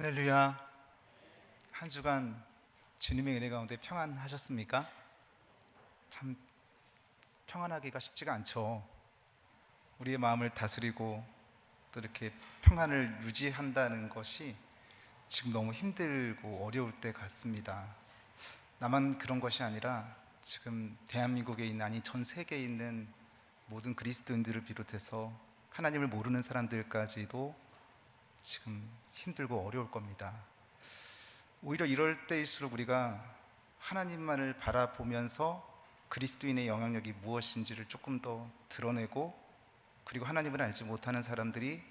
할렐루야. 한 주간 주님의 은혜 가운데 평안하셨습니까? 참 평안하기가 쉽지가 않죠. 우리의 마음을 다스리고 또 이렇게 평안을 유지한다는 것이 지금 너무 힘들고 어려울 때 같습니다. 나만 그런 것이 아니라 지금 대한민국에 있는, 아니 전 세계에 있는 모든 그리스도인들을 비롯해서 하나님을 모르는 사람들까지도 지금 힘들고 어려울 겁니다. 오히려 이럴 때일수록 우리가 하나님만을 바라보면서 그리스도인의 영향력이 무엇인지를 조금 더 드러내고, 그리고 하나님을 알지 못하는 사람들이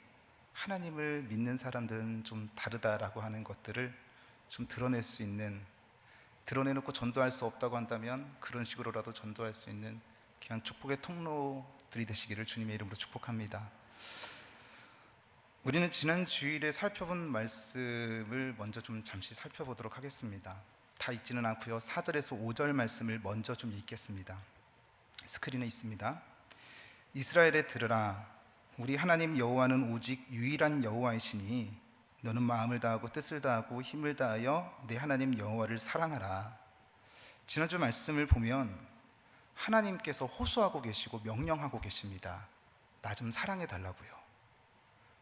하나님을 믿는 사람들은 좀 다르다라고 하는 것들을 좀 드러낼 수 있는, 드러내놓고 전도할 수 없다고 한다면 그런 식으로라도 전도할 수 있는 귀한 축복의 통로들이 되시기를 주님의 이름으로 축복합니다. 우리는 지난 주일에 살펴본 말씀을 먼저 좀 잠시 살펴보도록 하겠습니다. 다 읽지는 않고요, 4절에서 5절 말씀을 먼저 좀 읽겠습니다. 스크린에 있습니다. 이스라엘에 들으라. 우리 하나님 여호와는 오직 유일한 여호와이시니 너는 마음을 다하고 뜻을 다하고 힘을 다하여 내 하나님 여호와를 사랑하라. 지난주 말씀을 보면 하나님께서 호소하고 계시고 명령하고 계십니다. 나 좀 사랑해 달라고요.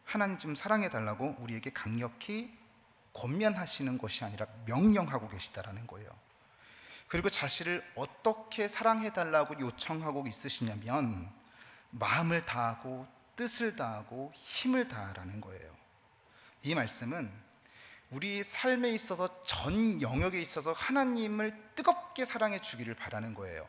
하나님 좀 사랑해 달라고 우리에게 강력히 권면하시는 것이 아니라 명령하고 계시다라는 거예요. 그리고 자신을 어떻게 사랑해 달라고 요청하고 있으시냐면 마음을 다하고 뜻을 다하고 힘을 다하라는 거예요. 이 말씀은 우리 삶에 있어서 전 영역에 있어서 하나님을 뜨겁게 사랑해 주기를 바라는 거예요.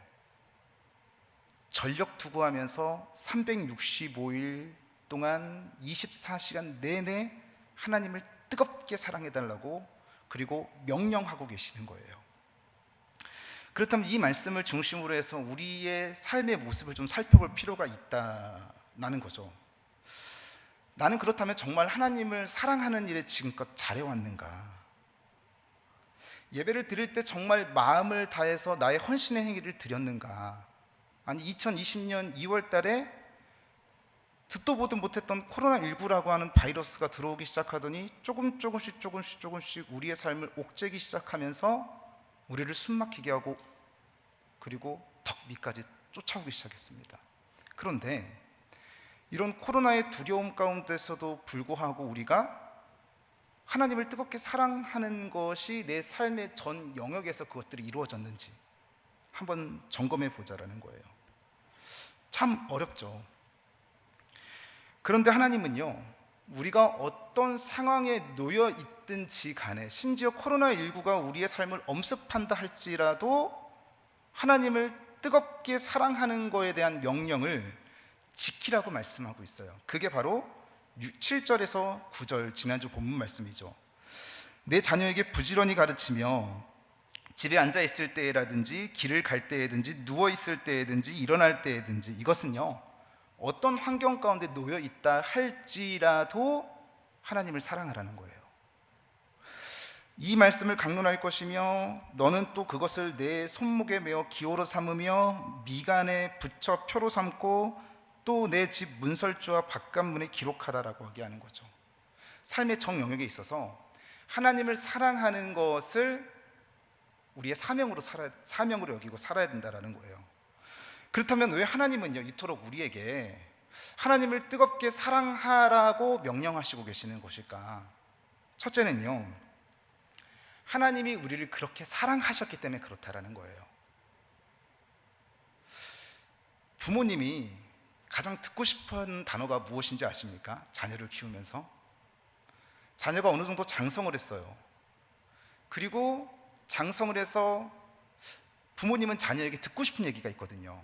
전력 투구하면서 365일 동안 24시간 내내 하나님을 뜨겁게 사랑해 달라고, 그리고 명령하고 계시는 거예요. 그렇다면 이 말씀을 중심으로 해서 우리의 삶의 모습을 좀 살펴볼 필요가 있다는 거죠. 나는 그렇다면 정말 하나님을 사랑하는 일에 지금껏 잘해왔는가? 예배를 드릴 때 정말 마음을 다해서 나의 헌신의 행위를 드렸는가? 아니 2020년 2월 달에 듣도 보도 못했던 코로나19라고 하는 바이러스가 들어오기 시작하더니 조금씩 우리의 삶을 옥죄기 시작하면서 우리를 숨막히게 하고, 그리고 턱 밑까지 쫓아오기 시작했습니다. 그런데 이런 코로나의 두려움 가운데서도 불구하고 우리가 하나님을 뜨겁게 사랑하는 것이 내 삶의 전 영역에서 그것들이 이루어졌는지 한번 점검해 보자라는 거예요. 참 어렵죠. 그런데 하나님은요, 우리가 어떤 상황에 놓여 있든지 간에, 심지어 코로나19가 우리의 삶을 엄습한다 할지라도 하나님을 뜨겁게 사랑하는 것에 대한 명령을 지키라고 말씀하고 있어요. 그게 바로 7절에서 9절 지난주 본문 말씀이죠. 내 자녀에게 부지런히 가르치며 집에 앉아 있을 때라든지 길을 갈 때에든지 누워 있을 때에든지 일어날 때에든지, 이것은요 어떤 환경 가운데 놓여 있다 할지라도 하나님을 사랑하라는 거예요. 이 말씀을 강론할 것이며 너는 또 그것을 내 손목에 메어 기호로 삼으며 미간에 붙여 표로 삼고 또 내 집 문설주와 바깥문에 기록하라라고 하게 하는 거죠. 삶의 정 영역에 있어서 하나님을 사랑하는 것을 우리의 사명으로 여기고 살아야 된다는 거예요. 그렇다면 왜 하나님은요 이토록 우리에게 하나님을 뜨겁게 사랑하라고 명령하시고 계시는 것일까? 첫째는요, 하나님이 우리를 그렇게 사랑하셨기 때문에 그렇다라는 거예요. 부모님이 가장 듣고 싶은 단어가 무엇인지 아십니까? 자녀를 키우면서 자녀가 어느 정도 장성을 했어요. 그리고 장성을 해서 부모님은 자녀에게 듣고 싶은 얘기가 있거든요.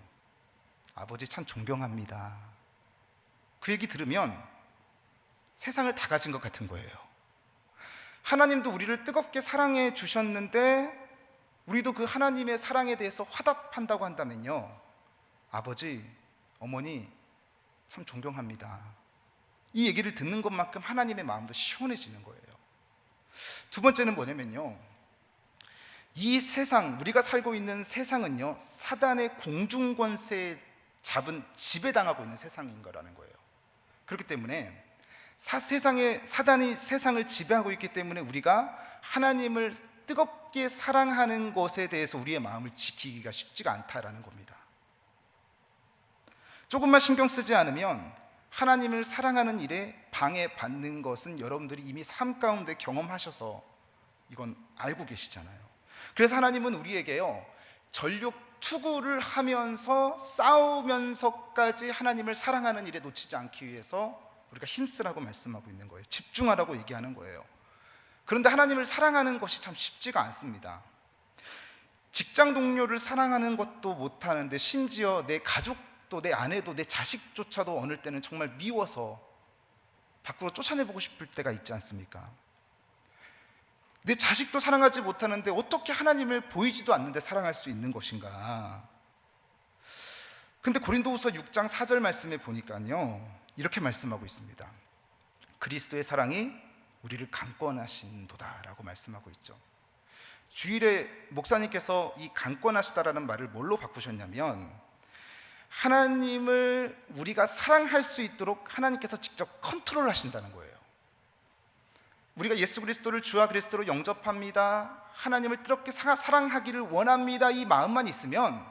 아버지 참 존경합니다. 그 얘기 들으면 세상을 다 가진 것 같은 거예요. 하나님도 우리를 뜨겁게 사랑해 주셨는데 우리도 그 하나님의 사랑에 대해서 화답한다고 한다면요, 아버지, 어머니 참 존경합니다. 이 얘기를 듣는 것만큼 하나님의 마음도 시원해지는 거예요. 두 번째는 뭐냐면요, 이 세상, 우리가 살고 있는 세상은요 사단의 공중권세에 잡은 지배당하고 있는 세상인 거라는 거예요. 그렇기 때문에 사단이 세상을 지배하고 있기 때문에 우리가 하나님을 뜨겁게 사랑하는 것에 대해서 우리의 마음을 지키기가 쉽지가 않다라는 겁니다. 조금만 신경 쓰지 않으면 하나님을 사랑하는 일에 방해받는 것은 여러분들이 이미 삶 가운데 경험하셔서 이건 알고 계시잖아요. 그래서 하나님은 우리에게요, 전력 투구를 하면서 싸우면서까지 하나님을 사랑하는 일에 놓치지 않기 위해서 우리가 힘쓰라고 말씀하고 있는 거예요. 집중하라고 얘기하는 거예요. 그런데 하나님을 사랑하는 것이 참 쉽지가 않습니다. 직장 동료를 사랑하는 것도 못하는데 심지어 내 가족도, 내 아내도, 내 자식조차도 어느 때는 정말 미워서 밖으로 쫓아내보고 싶을 때가 있지 않습니까? 내 자식도 사랑하지 못하는데 어떻게 하나님을 보이지도 않는데 사랑할 수 있는 것인가? 근데 고린도후서 6장 4절 말씀에 보니까요, 이렇게 말씀하고 있습니다. 그리스도의 사랑이 우리를 강권하신도다 라고 말씀하고 있죠. 주일에 목사님께서 이 강권하시다라는 말을 뭘로 바꾸셨냐면, 하나님을 우리가 사랑할 수 있도록 하나님께서 직접 컨트롤 하신다는 거예요. 우리가 예수 그리스도를 주와 그리스도로 영접합니다, 하나님을 뜨겁게 사랑하기를 원합니다, 이 마음만 있으면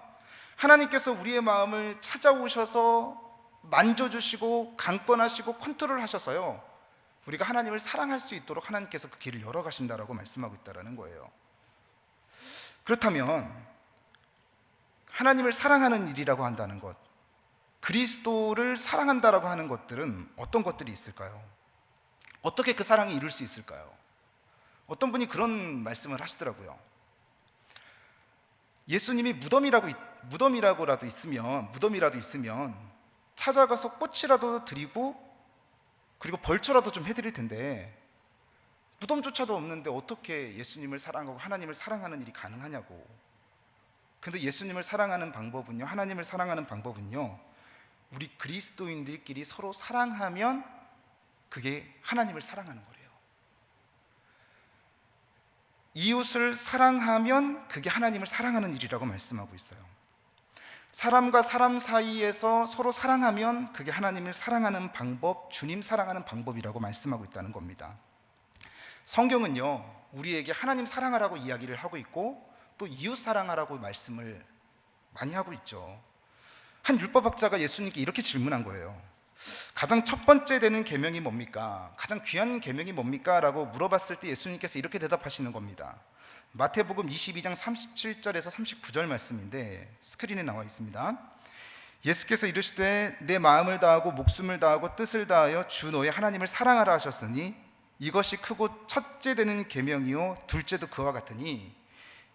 하나님께서 우리의 마음을 찾아오셔서 만져주시고 강권하시고 컨트롤 하셔서요, 우리가 하나님을 사랑할 수 있도록 하나님께서 그 길을 열어가신다라고 말씀하고 있다는 거예요. 그렇다면 하나님을 사랑하는 일이라고 한다는 것, 그리스도를 사랑한다라고 하는 것들은 어떤 것들이 있을까요? 어떻게 그 사랑이 이룰 수 있을까요? 어떤 분이 그런 말씀을 하시더라고요. 예수님이 무덤이라도 있으면 찾아가서 꽃이라도 드리고 그리고 벌초라도 좀 해드릴 텐데, 무덤조차도 없는데 어떻게 예수님을 사랑하고 하나님을 사랑하는 일이 가능하냐고. 근데 예수님을 사랑하는 방법은요, 하나님을 사랑하는 방법은요, 우리 그리스도인들끼리 서로 사랑하면 그게 하나님을 사랑하는 거래요. 이웃을 사랑하면 그게 하나님을 사랑하는 일이라고 말씀하고 있어요. 사람과 사람 사이에서 서로 사랑하면 그게 하나님을 사랑하는 방법, 주님 사랑하는 방법이라고 말씀하고 있다는 겁니다. 성경은요, 우리에게 하나님 사랑하라고 이야기를 하고 있고 또 이웃 사랑하라고 말씀을 많이 하고 있죠. 한 율법학자가 예수님께 이렇게 질문한 거예요. 가장 첫 번째 되는 계명이 뭡니까? 가장 귀한 계명이 뭡니까? 라고 물어봤을 때 예수님께서 이렇게 대답하시는 겁니다. 마태복음 22장 37절에서 39절 말씀인데 스크린에 나와 있습니다. 예수께서 이르시되 내 마음을 다하고 목숨을 다하고 뜻을 다하여 주 너의 하나님을 사랑하라 하셨으니 이것이 크고 첫째 되는 계명이요 둘째도 그와 같으니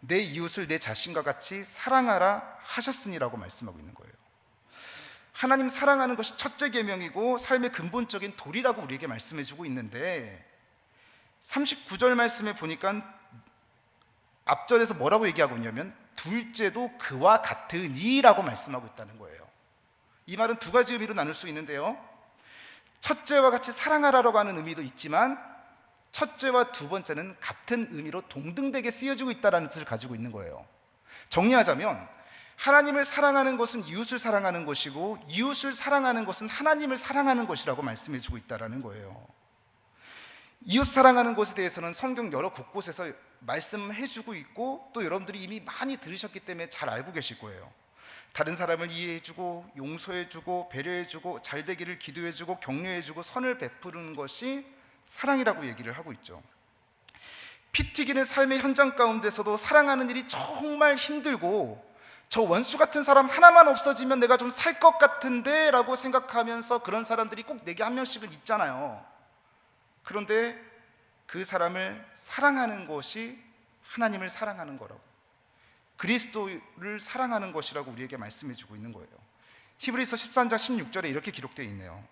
내 이웃을 내 자신과 같이 사랑하라 하셨으니라고 말씀하고 있는 거예요. 하나님 사랑하는 것이 첫째 계명이고 삶의 근본적인 도리라고 우리에게 말씀해 주고 있는데, 39절 말씀에 보니까 앞절에서 뭐라고 얘기하고 있냐면 둘째도 그와 같으니 라고 말씀하고 있다는 거예요. 이 말은 두 가지 의미로 나눌 수 있는데요, 첫째와 같이 사랑하라고 하는 의미도 있지만 첫째와 두 번째는 같은 의미로 동등되게 쓰여지고 있다는 뜻을 가지고 있는 거예요. 정리하자면 하나님을 사랑하는 것은 이웃을 사랑하는 것이고 이웃을 사랑하는 것은 하나님을 사랑하는 것이라고 말씀해 주고 있다는 거예요. 이웃 사랑하는 것에 대해서는 성경 여러 곳곳에서 말씀해 주고 있고 또 여러분들이 이미 많이 들으셨기 때문에 잘 알고 계실 거예요. 다른 사람을 이해해 주고 용서해 주고 배려해 주고 잘 되기를 기도해 주고 격려해 주고 선을 베푸는 것이 사랑이라고 얘기를 하고 있죠. 피 튀기는 삶의 현장 가운데서도 사랑하는 일이 정말 힘들고 저 원수 같은 사람 하나만 없어지면 내가 좀 살 것 같은데 라고 생각하면서 그런 사람들이 꼭 내게 한 명씩은 있잖아요. 그런데 그 사람을 사랑하는 것이 하나님을 사랑하는 거라고, 그리스도를 사랑하는 것이라고 우리에게 말씀해 주고 있는 거예요. 히브리서 13장 16절에 이렇게 기록되어 있네요.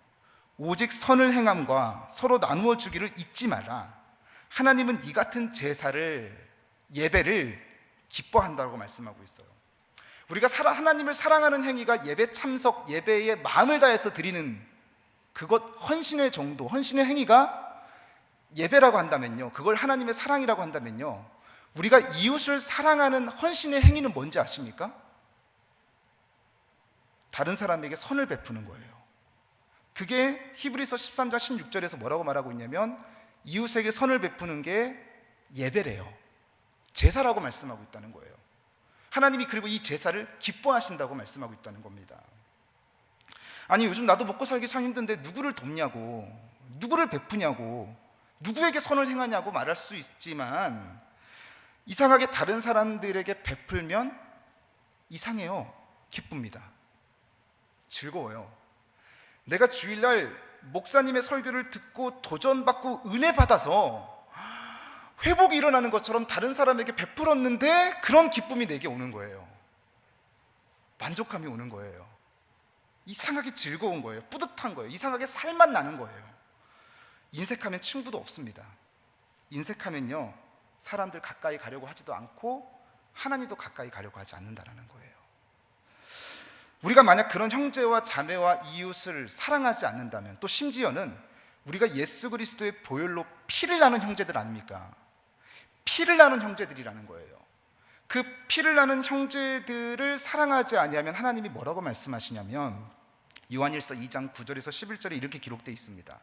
오직 선을 행함과 서로 나누어 주기를 잊지 마라. 하나님은 이 같은 제사를, 예배를 기뻐한다고 말씀하고 있어요. 우리가 하나님을 사랑하는 행위가 예배 참석, 예배에 마음을 다해서 드리는 그것, 헌신의 정도, 헌신의 행위가 예배라고 한다면요, 그걸 하나님의 사랑이라고 한다면요, 우리가 이웃을 사랑하는 헌신의 행위는 뭔지 아십니까? 다른 사람에게 선을 베푸는 거예요. 그게 히브리서 13장 16절에서 뭐라고 말하고 있냐면 이웃에게 선을 베푸는 게 예배래요. 제사라고 말씀하고 있다는 거예요. 하나님이 그리고 이 제사를 기뻐하신다고 말씀하고 있다는 겁니다. 아니, 요즘 나도 먹고 살기 참 힘든데 누구를 돕냐고, 누구를 베푸냐고, 누구에게 선을 행하냐고 말할 수 있지만 이상하게 다른 사람들에게 베풀면 이상해요. 기쁩니다. 즐거워요. 내가 주일날 목사님의 설교를 듣고 도전받고 은혜 받아서 회복이 일어나는 것처럼 다른 사람에게 베풀었는데 그런 기쁨이 내게 오는 거예요. 만족감이 오는 거예요. 이상하게 즐거운 거예요. 뿌듯한 거예요. 이상하게 살맛 나는 거예요. 인색하면 친구도 없습니다. 인색하면요, 사람들 가까이 가려고 하지도 않고 하나님도 가까이 가려고 하지 않는다는 거예요. 우리가 만약 그런 형제와 자매와 이웃을 사랑하지 않는다면, 또 심지어는 우리가 예수 그리스도의 보혈로 피를 나눈 형제들 아닙니까? 피를 나눈 형제들이라는 거예요. 그 피를 나눈 형제들을 사랑하지 아니하면 하나님이 뭐라고 말씀하시냐면 요한일서 2장 9절에서 11절에 이렇게 기록되어 있습니다.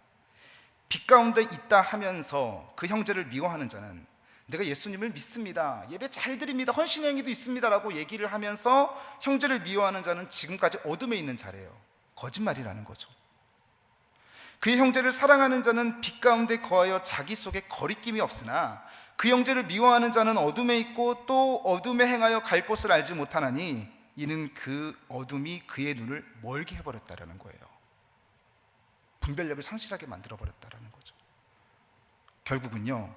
빛 가운데 있다 하면서 그 형제를 미워하는 자는 내가 예수님을 믿습니다, 예배 잘 드립니다, 헌신의 행위도 있습니다 라고 얘기를 하면서 형제를 미워하는 자는 지금까지 어둠에 있는 자래요. 거짓말이라는 거죠. 그의 형제를 사랑하는 자는 빛 가운데 거하여 자기 속에 거리낌이 없으나 그 형제를 미워하는 자는 어둠에 있고 또 어둠에 행하여 갈 곳을 알지 못하나니 이는 그 어둠이 그의 눈을 멀게 해버렸다라는 거예요. 분별력을 상실하게 만들어버렸다라는 거죠. 결국은요,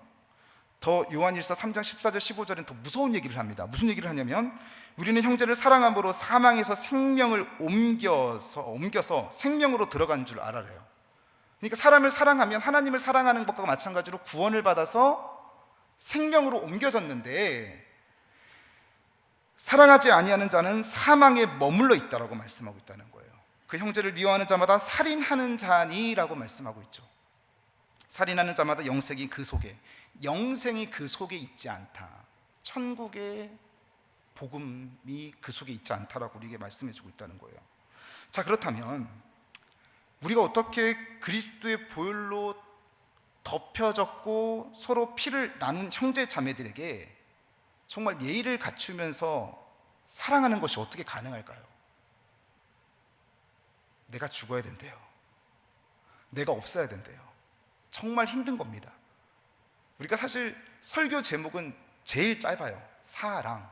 더 요한일서 3장 14절 15절은 더 무서운 얘기를 합니다. 무슨 얘기를 하냐면 우리는 형제를 사랑함으로 사망에서 생명을 옮겨서 생명으로 들어간 줄 알아래요. 그러니까 사람을 사랑하면 하나님을 사랑하는 것과 마찬가지로 구원을 받아서 생명으로 옮겨졌는데 사랑하지 아니하는 자는 사망에 머물러 있다라고 말씀하고 있다는 거예요. 그 형제를 미워하는 자마다 살인하는 자니라고 말씀하고 있죠. 살인하는 자마다 영생이 그 속에 있지 않다. 천국의 복음이 그 속에 있지 않다라고 우리에게 말씀해 주고 있다는 거예요. 자, 그렇다면 우리가 어떻게 그리스도의 보혈로 덮여졌고 서로 피를 나눈 형제 자매들에게 정말 예의를 갖추면서 사랑하는 것이 어떻게 가능할까요? 내가 죽어야 된대요. 내가 없어야 된대요. 정말 힘든 겁니다. 우리가 사실 설교 제목은 제일 짧아요. 사랑.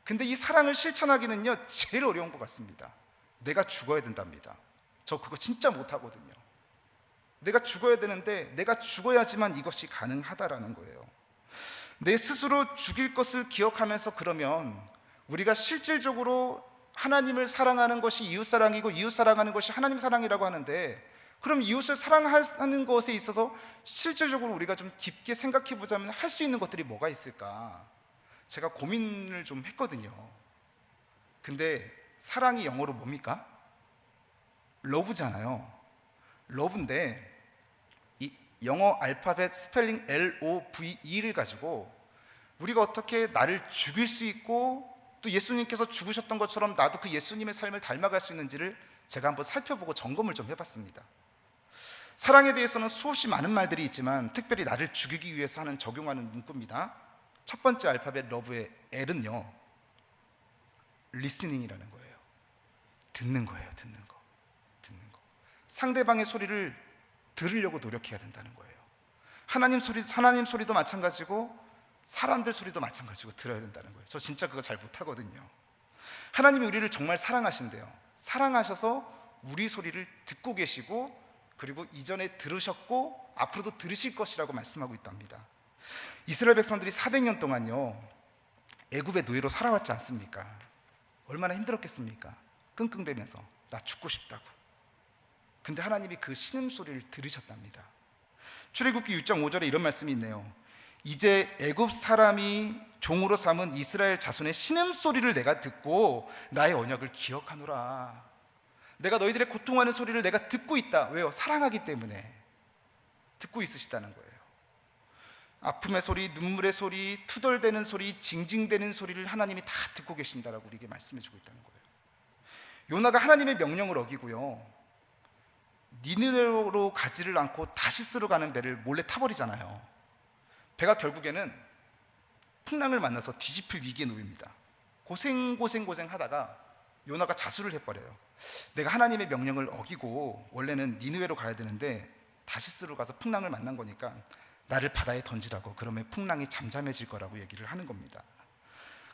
근데 이 사랑을 실천하기는요 제일 어려운 것 같습니다. 내가 죽어야 된답니다. 저 그거 진짜 못하거든요. 내가 죽어야 되는데 내가 죽어야지만 이것이 가능하다라는 거예요. 내 스스로 죽일 것을 기억하면서 그러면 우리가 실질적으로 하나님을 사랑하는 것이 이웃사랑이고 이웃사랑하는 것이 하나님 사랑이라고 하는데, 그럼 이웃을 사랑하는 것에 있어서 실질적으로 우리가 좀 깊게 생각해 보자면 할 수 있는 것들이 뭐가 있을까? 제가 고민을 좀 했거든요. 근데 사랑이 영어로 뭡니까? 러브잖아요. 러브인데 이 영어 알파벳 스펠링 LOVE를 가지고 우리가 어떻게 나를 죽일 수 있고 또 예수님께서 죽으셨던 것처럼 나도 그 예수님의 삶을 닮아갈 수 있는지를 제가 한번 살펴보고 점검을 좀 해봤습니다. 사랑에 대해서는 수없이 많은 말들이 있지만 특별히 나를 죽이기 위해서 적용하는 문구입니다. 첫 번째 알파벳 러브의 L은요, 리스닝이라는 거예요. 듣는 거예요. 듣는 거. 상대방의 소리를 들으려고 노력해야 된다는 거예요. 하나님 소리도 마찬가지고 사람들 소리도 마찬가지고 들어야 된다는 거예요. 저 진짜 그거 잘 못하거든요. 하나님이 우리를 정말 사랑하신대요. 사랑하셔서 우리 소리를 듣고 계시고 그리고 이전에 들으셨고 앞으로도 들으실 것이라고 말씀하고 있답니다. 이스라엘 백성들이 400년 동안요 애굽의 노예로 살아왔지 않습니까? 얼마나 힘들었겠습니까? 끙끙대면서 나 죽고 싶다고. 근데 하나님이 그 신음소리를 들으셨답니다. 출애굽기 6장 5절에 이런 말씀이 있네요. 이제 애굽 사람이 종으로 삼은 이스라엘 자손의 신음소리를 내가 듣고 나의 언약을 기억하노라. 내가 너희들의 고통하는 소리를 내가 듣고 있다. 왜요? 사랑하기 때문에 듣고 있으시다는 거예요. 아픔의 소리, 눈물의 소리, 투덜대는 소리, 징징대는 소리를 하나님이 다 듣고 계신다라고 우리에게 말씀해 주고 있다는 거예요. 요나가 하나님의 명령을 어기고요 니느웨로 가지를 않고 다시스로 가는 배를 몰래 타버리잖아요. 배가 결국에는 풍랑을 만나서 뒤집힐 위기에 놓입니다. 고생 하다가 요나가 자수를 해버려요. 내가 하나님의 명령을 어기고 원래는 니느웨로 가야 되는데 다시스로 가서 풍랑을 만난 거니까 나를 바다에 던지라고, 그러면 풍랑이 잠잠해질 거라고 얘기를 하는 겁니다.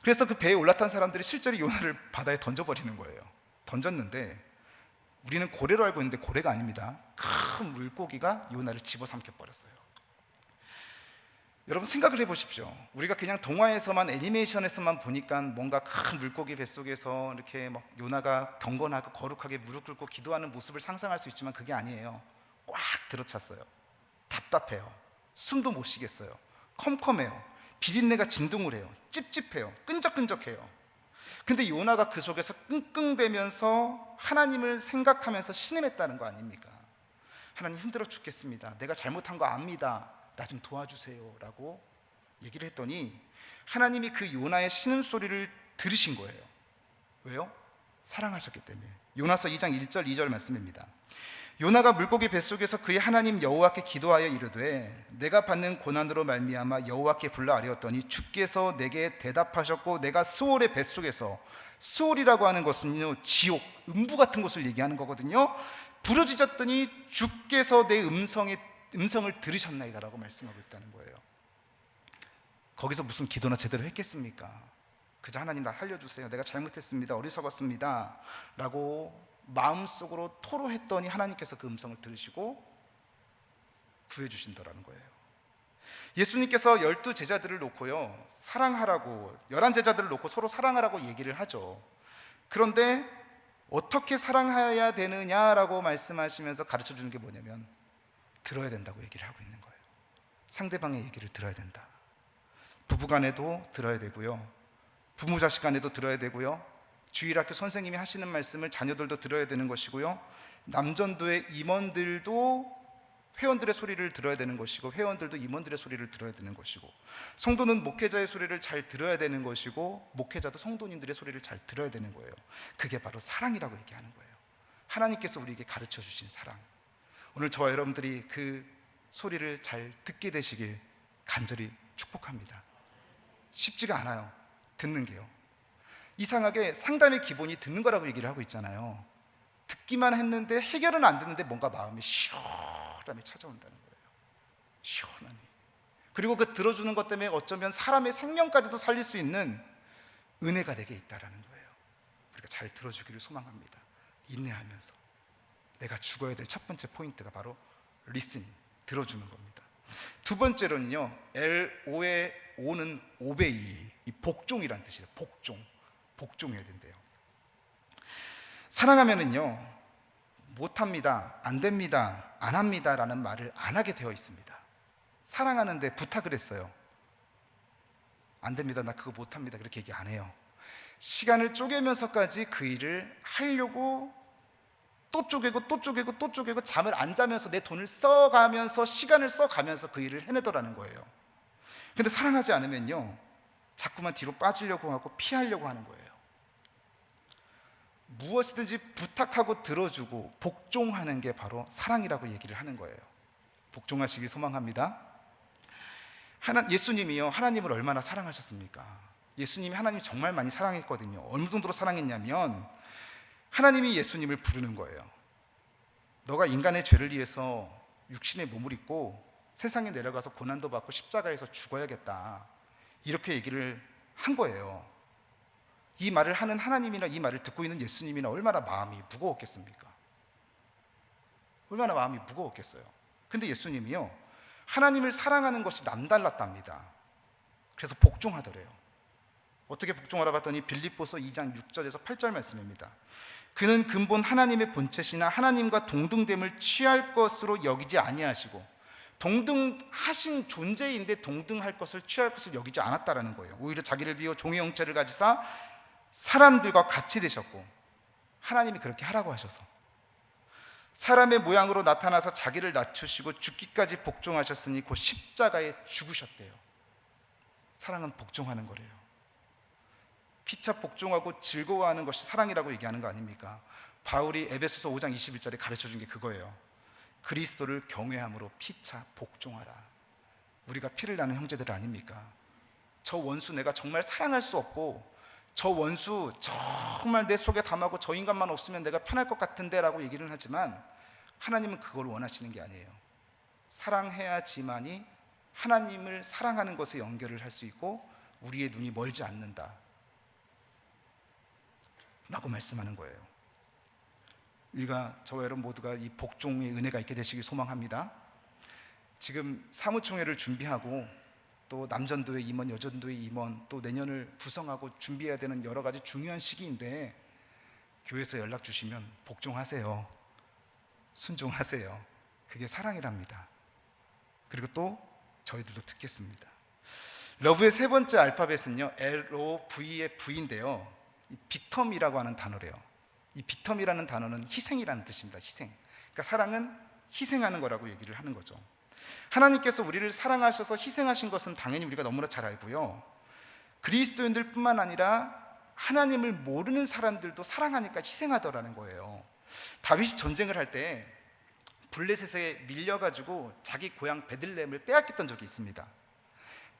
그래서 그 배에 올라탄 사람들이 실제로 요나를 바다에 던져버리는 거예요. 던졌는데 우리는 고래로 알고 있는데 고래가 아닙니다. 큰 물고기가 요나를 집어삼켜 버렸어요. 여러분 생각을 해보십시오. 우리가 그냥 동화에서만, 애니메이션에서만 보니까 뭔가 큰 물고기 뱃속에서 이렇게 막 요나가 경건하고 거룩하게 무릎 꿇고 기도하는 모습을 상상할 수 있지만 그게 아니에요. 꽉 들어찼어요. 답답해요. 숨도 못 쉬겠어요. 컴컴해요. 비린내가 진동을 해요. 찝찝해요. 끈적끈적해요. 근데 요나가 그 속에서 끙끙대면서 하나님을 생각하면서 신음했다는 거 아닙니까? 하나님 힘들어 죽겠습니다. 내가 잘못한 거 압니다. 나 좀 도와주세요 라고 얘기를 했더니 하나님이 그 요나의 신음소리를 들으신 거예요. 왜요? 사랑하셨기 때문에. 요나서 2장 1절 2절 말씀입니다. 요나가 물고기 뱃속에서 그의 하나님 여호와께 기도하여 이르되 내가 받는 고난으로 말미암아 여호와께 불러 아뢰었더니 주께서 내게 대답하셨고 내가 스올의 뱃속에서, 스올이라고 하는 것은요 지옥, 음부 같은 곳을 얘기하는 거거든요. 부르짖었더니 주께서 내 음성을 들으셨나이다 라고 말씀하고 있다는 거예요. 거기서 무슨 기도나 제대로 했겠습니까? 그저 하나님 나 살려주세요, 내가 잘못했습니다, 어리석었습니다 라고 마음속으로 토로했더니 하나님께서 그 음성을 들으시고 구해주신다라는 거예요. 예수님께서 12제자들을 놓고요 사랑하라고, 11제자들을 놓고 서로 사랑하라고 얘기를 하죠. 그런데 어떻게 사랑해야 되느냐라고 말씀하시면서 가르쳐 주는 게 뭐냐면 들어야 된다고 얘기를 하고 있는 거예요. 상대방의 얘기를 들어야 된다. 부부간에도 들어야 되고요, 부모자식 간에도 들어야 되고요, 주일학교 선생님이 하시는 말씀을 자녀들도 들어야 되는 것이고요, 남전도의 임원들도 회원들의 소리를 들어야 되는 것이고 회원들도 임원들의 소리를 들어야 되는 것이고, 성도는 목회자의 소리를 잘 들어야 되는 것이고 목회자도 성도님들의 소리를 잘 들어야 되는 거예요. 그게 바로 사랑이라고 얘기하는 거예요. 하나님께서 우리에게 가르쳐 주신 사랑. 오늘 저와 여러분들이 그 소리를 잘 듣게 되시길 간절히 축복합니다. 쉽지가 않아요, 듣는 게요. 이상하게 상담의 기본이 듣는 거라고 얘기를 하고 있잖아요. 듣기만 했는데 해결은 안 됐는데 뭔가 마음이 시원함이 찾아온다는 거예요. 시원함이. 그리고 그 들어주는 것 때문에 어쩌면 사람의 생명까지도 살릴 수 있는 은혜가 내게 있다라는 거예요. 우리가 잘 들어주기를 소망합니다. 인내하면서. 내가 죽어야 될 첫 번째 포인트가 바로 리스닝, 들어주는 겁니다. 두 번째로는요, LO의 O는 오베이, 이 복종이란 뜻이에요. 복종해야 된대요. 사랑하면은요 못합니다, 안 됩니다, 안 합니다 라는 말을 안 하게 되어 있습니다. 사랑하는데 부탁을 했어요. 안 됩니다, 나 그거 못합니다, 그렇게 얘기 안 해요. 시간을 쪼개면서까지 그 일을 하려고 또 쪼개고 잠을 안 자면서 내 돈을 써가면서 시간을 써가면서 그 일을 해내더라는 거예요. 근데 사랑하지 않으면요 자꾸만 뒤로 빠지려고 하고 피하려고 하는 거예요. 무엇이든지 부탁하고 들어주고 복종하는 게 바로 사랑이라고 얘기를 하는 거예요. 복종하시길 소망합니다. 예수님이요 하나님을 얼마나 사랑하셨습니까? 예수님이 하나님 정말 많이 사랑했거든요. 어느 정도로 사랑했냐면 하나님이 예수님을 부르는 거예요. 너가 인간의 죄를 위해서 육신의 몸을 입고 세상에 내려가서 고난도 받고 십자가에서 죽어야겠다, 이렇게 얘기를 한 거예요. 이 말을 하는 하나님이나 이 말을 듣고 있는 예수님이나 얼마나 마음이 무거웠겠습니까? 얼마나 마음이 무거웠겠어요. 근데 예수님이요 하나님을 사랑하는 것이 남달랐답니다. 그래서 복종하더래요. 어떻게 복종하라 봤더니 빌립보서 2장 6절에서 8절 말씀입니다. 그는 근본 하나님의 본체시나 하나님과 동등됨을 취할 것으로 여기지 아니하시고, 동등하신 존재인데 동등할 것을 취할 것을 여기지 않았다라는 거예요. 오히려 자기를 비워 종의 형체를 가지사 사람들과 같이 되셨고, 하나님이 그렇게 하라고 하셔서 사람의 모양으로 나타나서 자기를 낮추시고 죽기까지 복종하셨으니 곧 십자가에 죽으셨대요. 사랑은 복종하는 거래요. 피차 복종하고 즐거워하는 것이 사랑이라고 얘기하는 거 아닙니까? 바울이 에베소서 5장 21절에 가르쳐 준 게 그거예요. 그리스도를 경외함으로 피차 복종하라. 우리가 피를 나는 형제들 아닙니까? 저 원수 내가 정말 사랑할 수 없고, 저 원수 정말 내 속에 담하고 저 인간만 없으면 내가 편할 것 같은데 라고 얘기를 하지만, 하나님은 그걸 원하시는 게 아니에요. 사랑해야지만이 하나님을 사랑하는 것에 연결을 할 수 있고 우리의 눈이 멀지 않는다 라고 말씀하는 거예요. 우리가, 저와 여러분 모두가 이 복종의 은혜가 있게 되시길 소망합니다. 지금 사무총회를 준비하고 또 남전도회 임원, 여전도회 임원, 또 내년을 구성하고 준비해야 되는 여러 가지 중요한 시기인데, 교회에서 연락 주시면 복종하세요. 순종하세요. 그게 사랑이랍니다. 그리고 또 저희들도 듣겠습니다. 러브의 세 번째 알파벳은요, LOV의 V인데요, 이 빅텀이라고 하는 단어래요. 이 빅텀이라는 단어는 희생이라는 뜻입니다. 희생. 그러니까 사랑은 희생하는 거라고 얘기를 하는 거죠. 하나님께서 우리를 사랑하셔서 희생하신 것은 당연히 우리가 너무나 잘 알고요, 그리스도인들 뿐만 아니라 하나님을 모르는 사람들도 사랑하니까 희생하더라는 거예요. 다윗이 전쟁을 할 때 블레셋에 밀려가지고 자기 고향 베들레헴을 빼앗겼던 적이 있습니다.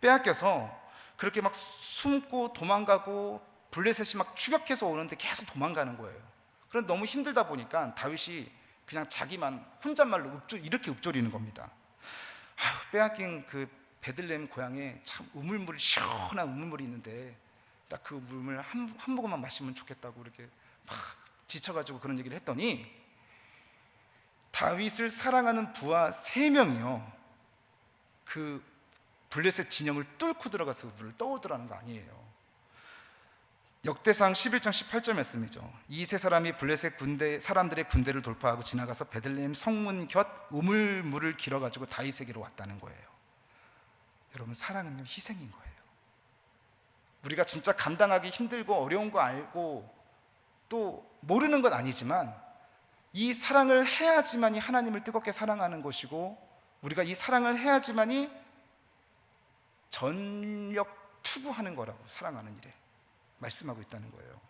빼앗겨서 그렇게 막 숨고 도망가고 블레셋이 막 추격해서 오는데 계속 도망가는 거예요. 그런데 너무 힘들다 보니까 다윗이 그냥 자기만 혼잣말로 이렇게 읊조리는 겁니다. 빼앗긴 그 베들레헴 고향에 참 시원한 우물물이 있는데 딱 그 물을 한 모금만 마시면 좋겠다고 이렇게 막 지쳐가지고 그런 얘기를 했더니, 다윗을 사랑하는 부하 3명이요 그 블레셋 진영을 뚫고 들어가서 그 물을 떠오더라는 거 아니에요. 역대상 11장 18절 말씀이죠. 이 세 사람이 블레셋 사람들의 군대를 돌파하고 지나가서 베들레헴 성문 곁 우물물을 길어가지고 다윗에게로 왔다는 거예요. 여러분, 사랑은요, 희생인 거예요. 우리가 진짜 감당하기 힘들고 어려운 거 알고 또 모르는 건 아니지만, 이 사랑을 해야지만이 하나님을 뜨겁게 사랑하는 것이고, 우리가 이 사랑을 해야지만이 전력 투구하는 거라고, 사랑하는 일에 말씀하고 있다는 거예요.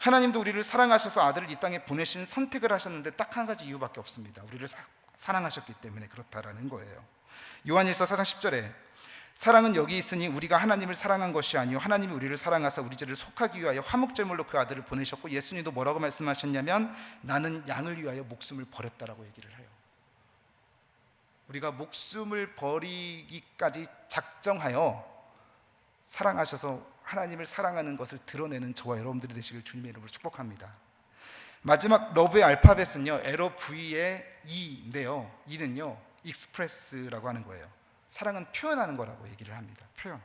하나님도 우리를 사랑하셔서 아들을 이 땅에 보내신 선택을 하셨는데 딱 한 가지 이유밖에 없습니다. 우리를 사랑하셨기 때문에 그렇다라는 거예요. 요한일서 4장 10절에 사랑은 여기 있으니 우리가 하나님을 사랑한 것이 아니요 하나님이 우리를 사랑하사 우리 죄를 속하기 위하여 화목제물로 그 아들을 보내셨고, 예수님도 뭐라고 말씀하셨냐면 나는 양을 위하여 목숨을 버렸다라고 얘기를 해요. 우리가 목숨을 버리기까지 작정하여 사랑하셔서 하나님을 사랑하는 것을 드러내는 저와 여러분들이 되시길 주님의 이름으로 축복합니다. 마지막 러브의 알파벳은요, LOV의 E인데요, E는요 익스프레스라고 하는 거예요. 사랑은 표현하는 거라고 얘기를 합니다. 표현.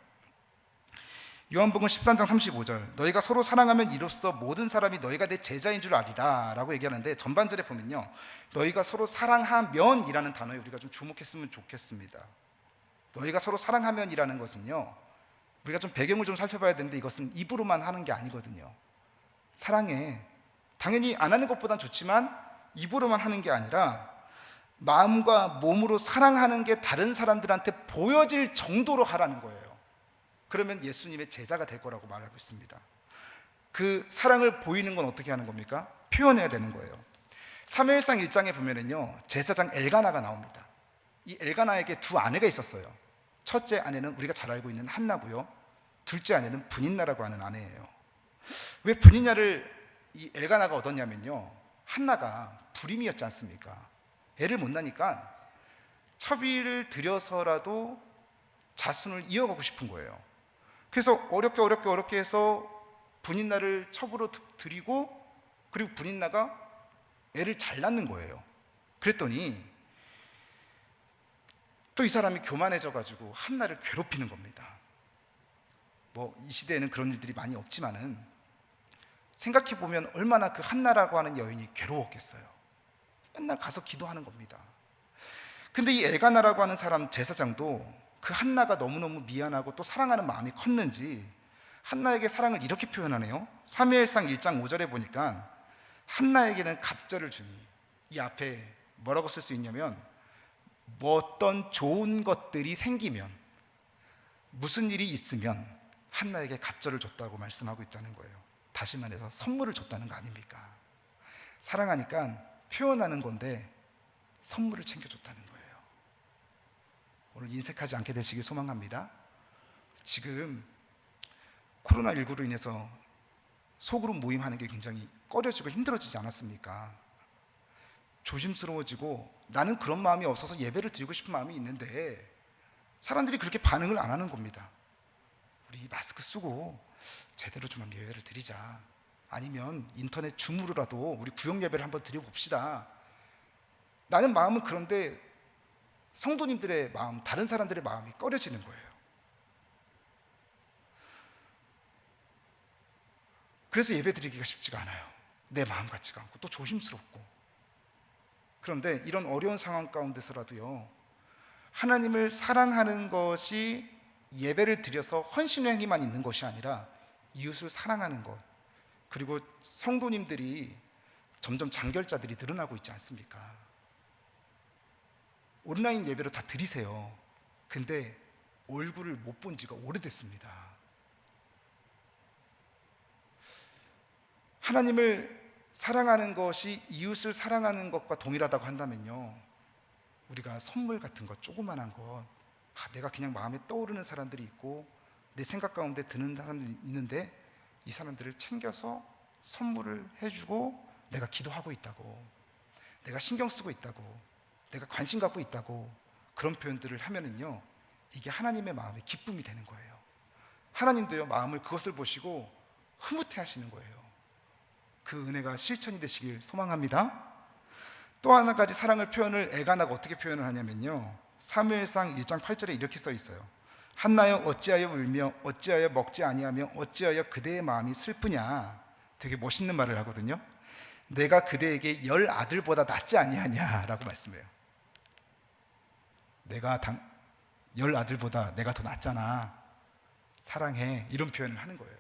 요한복음 13장 35절, 너희가 서로 사랑하면 이로써 모든 사람이 너희가 내 제자인 줄 아리라 라고 얘기하는데, 전반절에 보면요, 너희가 서로 사랑하면 이라는 단어에 우리가 좀 주목했으면 좋겠습니다. 너희가 서로 사랑하면 이라는 것은요, 우리가 좀 배경을 좀 살펴봐야 되는데, 이것은 입으로만 하는 게 아니거든요. 사랑해, 당연히 안 하는 것보단 좋지만 입으로만 하는 게 아니라 마음과 몸으로 사랑하는 게 다른 사람들한테 보여질 정도로 하라는 거예요. 그러면 예수님의 제자가 될 거라고 말하고 있습니다. 그 사랑을 보이는 건 어떻게 하는 겁니까? 표현해야 되는 거예요. 사무엘상 1장에 보면은요, 제사장 엘가나가 나옵니다. 이 엘가나에게 두 아내가 있었어요. 첫째 아내는 우리가 잘 알고 있는 한나고요, 둘째 아내는 분인나라고 하는 아내예요. 왜 분인나를 이 엘가나가 얻었냐면요, 한나가 불임이었지 않습니까? 애를 못 낳으니까 첩의를 들여서라도 자손을 이어가고 싶은 거예요. 그래서 어렵게 해서 분인나를 첩으로 드리고, 그리고 분인나가 애를 잘 낳는 거예요. 그랬더니 또 이 사람이 교만해져 가지고 한나를 괴롭히는 겁니다. 이 시대에는 그런 일들이 많이 없지만은 생각해 보면 얼마나 그 한나라고 하는 여인이 괴로웠겠어요. 맨날 가서 기도하는 겁니다. 근데 이 엘가나라고 하는 사람 제사장도 그 한나가 너무너무 미안하고 또 사랑하는 마음이 컸는지 한나에게 사랑을 이렇게 표현하네요. 사무엘상 1장 5절에 보니까 한나에게는 갑절을 주니, 이 앞에 뭐라고 쓸 수 있냐면, 어떤 좋은 것들이 생기면, 무슨 일이 있으면 한나에게 갑절을 줬다고 말씀하고 있다는 거예요. 다시 말해서 선물을 줬다는 거 아닙니까? 사랑하니까 표현하는 건데 선물을 챙겨줬다는 거예요. 오늘 인색하지 않게 되시길 소망합니다. 지금 코로나19로 인해서 소그룹 모임하는 게 굉장히 꺼려지고 힘들어지지 않았습니까? 조심스러워지고 나는 그런 마음이 없어서 예배를 드리고 싶은 마음이 있는데 사람들이 그렇게 반응을 안 하는 겁니다. 우리 마스크 쓰고 제대로 좀 예배를 드리자. 아니면 인터넷 줌으로라도 우리 구역 예배를 한번 드려봅시다. 나는 마음은 그런데 성도님들의 마음, 다른 사람들의 마음이 꺼려지는 거예요. 그래서 예배 드리기가 쉽지가 않아요. 내 마음 같지가 않고 또 조심스럽고. 그런데 이런 어려운 상황 가운데서라도요, 하나님을 사랑하는 것이 예배를 드려서 헌신의 행위만 있는 것이 아니라 이웃을 사랑하는 것, 그리고 성도님들이 점점 장결자들이 늘어나고 있지 않습니까? 온라인 예배로 다 드리세요. 근데 얼굴을 못 본 지가 오래됐습니다. 하나님을 사랑하는 것이 이웃을 사랑하는 것과 동일하다고 한다면요, 우리가 선물 같은 것, 조그만한 것, 내가 그냥 마음에 떠오르는 사람들이 있고 내 생각 가운데 드는 사람들이 있는데 이 사람들을 챙겨서 선물을 해주고 내가 기도하고 있다고, 내가 신경 쓰고 있다고, 내가 관심 갖고 있다고, 그런 표현들을 하면은요, 이게 하나님의 마음의 기쁨이 되는 거예요. 하나님도요, 마음을 그것을 보시고 흐뭇해 하시는 거예요. 그 은혜가 실천이 되시길 소망합니다. 또 한 가지 사랑을 표현을 엘가나가 어떻게 표현을 하냐면요, 사무엘상 1장 8절에 이렇게 써 있어요. 한나여 어찌하여 울며 어찌하여 먹지 아니하며 어찌하여 그대의 마음이 슬프냐. 되게 멋있는 말을 하거든요. 내가 그대에게 10 아들보다 낫지 아니하냐라고 말씀해요. 내가 10 아들보다 내가 더 낫잖아, 사랑해, 이런 표현을 하는 거예요.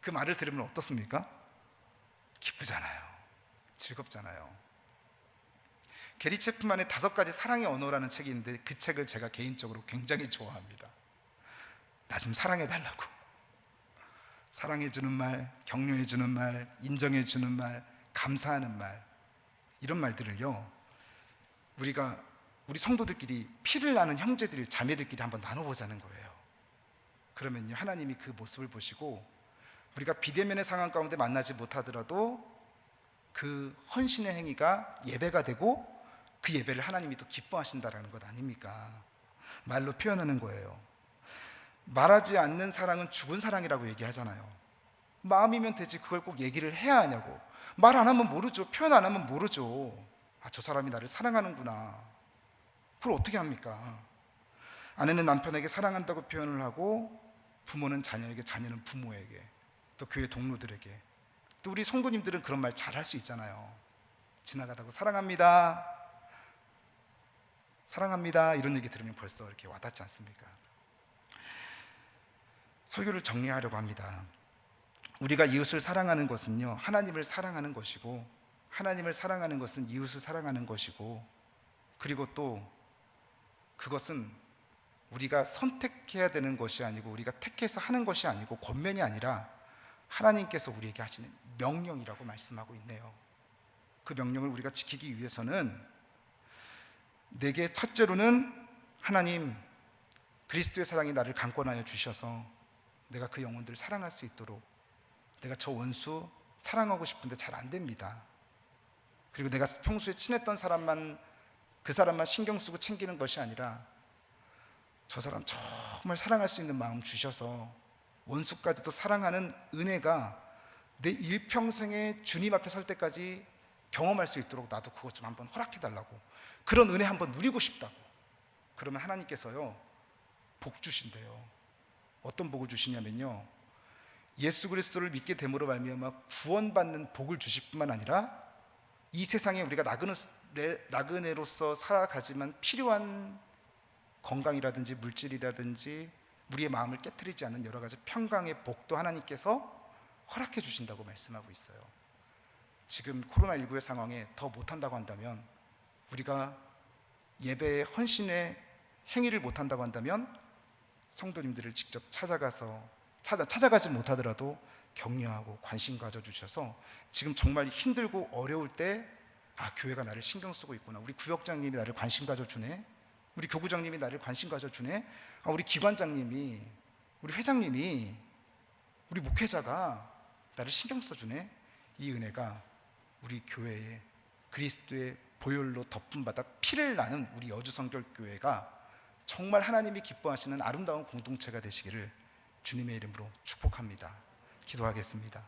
그 말을 들으면 어떻습니까? 기쁘잖아요. 즐겁잖아요. 게리 체프만의 5가지 사랑의 언어라는 책이 있는데 그 책을 제가 개인적으로 굉장히 좋아합니다. 나 좀 사랑해달라고. 사랑해주는 말, 격려해주는 말, 인정해주는 말, 감사하는 말, 이런 말들을요, 우리 성도들끼리, 피를 나는 형제들, 자매들끼리 한번 나눠보자는 거예요. 그러면요, 하나님이 그 모습을 보시고 우리가 비대면의 상황 가운데 만나지 못하더라도 그 헌신의 행위가 예배가 되고 그 예배를 하나님이 또 기뻐하신다라는 것 아닙니까? 말로 표현하는 거예요. 말하지 않는 사랑은 죽은 사랑이라고 얘기하잖아요. 마음이면 되지 그걸 꼭 얘기를 해야 하냐고. 말 안 하면 모르죠. 표현 안 하면 모르죠. 저 사람이 나를 사랑하는구나. 그걸 어떻게 합니까? 아내는 남편에게 사랑한다고 표현을 하고, 부모는 자녀에게, 자녀는 부모에게, 또 교회 동료들에게, 또 우리 성도님들은 그런 말 잘할 수 있잖아요. 지나가다가 사랑합니다, 사랑합니다, 이런 얘기 들으면 벌써 이렇게 와닿지 않습니까? 설교를 정리하려고 합니다. 우리가 이웃을 사랑하는 것은요, 하나님을 사랑하는 것이고, 하나님을 사랑하는 것은 이웃을 사랑하는 것이고, 그리고 또 그것은 우리가 선택해야 되는 것이 아니고, 우리가 택해서 하는 것이 아니고, 권면이 아니라 하나님께서 우리에게 하시는 명령이라고 말씀하고 있네요. 그 명령을 우리가 지키기 위해서는 내게 첫째로는 하나님, 그리스도의 사랑이 나를 강권하여 주셔서 내가 그 영혼들을 사랑할 수 있도록, 내가 저 원수 사랑하고 싶은데 잘 안 됩니다. 그리고 내가 평소에 친했던 사람만, 그 사람만 신경 쓰고 챙기는 것이 아니라 저 사람 정말 사랑할 수 있는 마음 주셔서 원수까지도 사랑하는 은혜가 내 일평생에 주님 앞에 설 때까지 경험할 수 있도록 나도 그것 좀 한번 허락해달라고, 그런 은혜 한번 누리고 싶다고. 그러면 하나님께서요, 복 주신대요. 어떤 복을 주시냐면요, 예수 그리스도를 믿게 됨으로 말미암아 구원받는 복을 주실 뿐만 아니라 이 세상에 우리가 나그네로서 살아가지만 필요한 건강이라든지 물질이라든지 우리의 마음을 깨트리지 않는 여러 가지 평강의 복도 하나님께서 허락해 주신다고 말씀하고 있어요. 지금 코로나19의 상황에 더 못한다고 한다면, 우리가 예배의 헌신의 행위를 못한다고 한다면 성도님들을 직접 찾아가지 못하더라도 격려하고 관심 가져주셔서 지금 정말 힘들고 어려울 때 아, 교회가 나를 신경 쓰고 있구나. 우리 구역장님이 나를 관심 가져주네. 우리 교구장님이 나를 관심 가져주네. 아, 우리 기관장님이, 우리 회장님이, 우리 목회자가 나를 신경 써주네. 이 은혜가 우리 교회에 그리스도의 보혈로 덮음받아 피를 나는 우리 여주성결교회가 정말 하나님이 기뻐하시는 아름다운 공동체가 되시기를 주님의 이름으로 축복합니다. 기도하겠습니다.